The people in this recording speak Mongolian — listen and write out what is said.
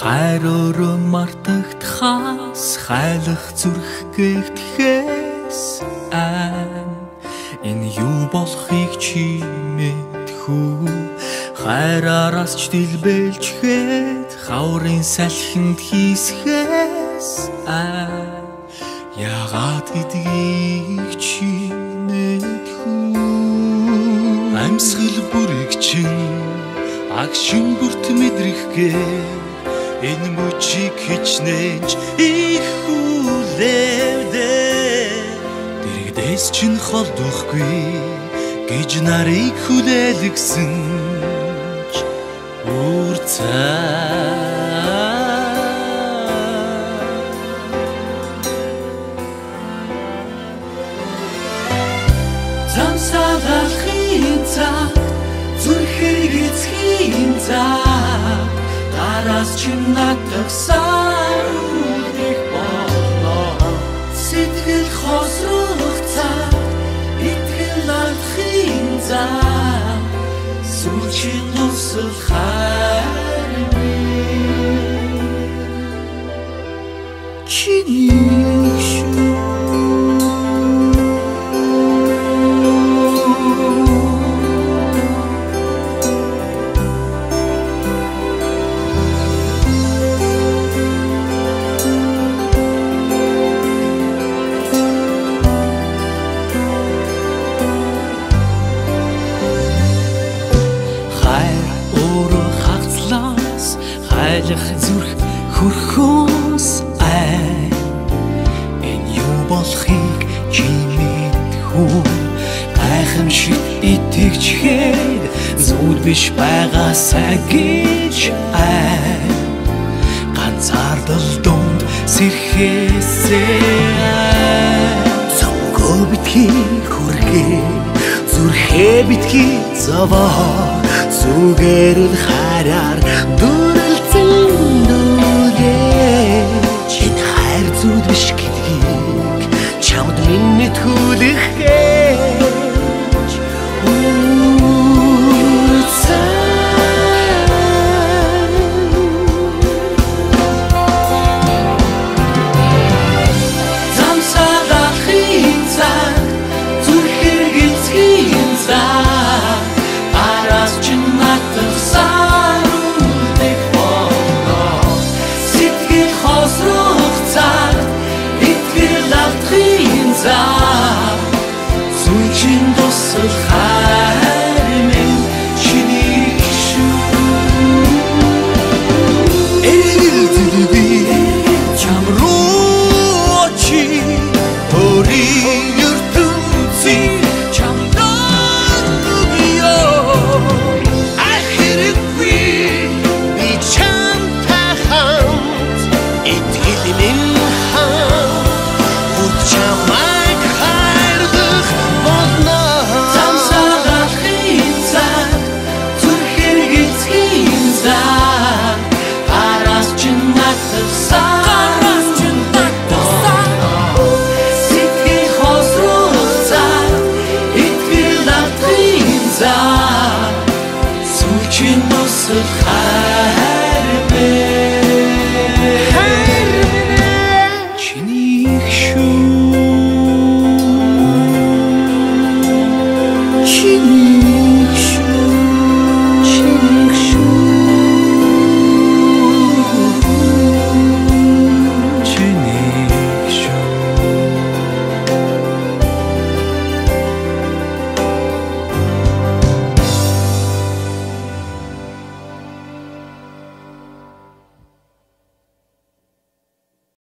Хайроо мартагдхаас хайлах зүрх гэгдэхээс энэ юу болохыг чи мэдхүү хайраараас ч дэлбэлчгээд хаврын салхинд хийсгээс яагаад гэдгийг чи мэдхүү амьсгал бүрийг чинь агшин бүрт мэдрэхгээ энэ мөчийг хичнээнч их хүлээвдээ дэрэгдээс чинь холдохгүй гэж нарыг хүлээлгсэн ч замсалахын цаг зүрхийг эцхийн цаг тараас чинь надагсаар үлдэх болно сэтгэл хосрох цаг итгэл алдахын цаг сүүчийн усал хайрны чиний шүү хайлах зүрх хөрхөөс энэ юу болохыг чи мэдхүү гайхамшиг итгэжгээд зүйл биш байгаасаа гэж ганцаардал дунд сэрхээсээ сонгоо битгий хүргээ зүрхээ битгий зовоо зүгээр л хараар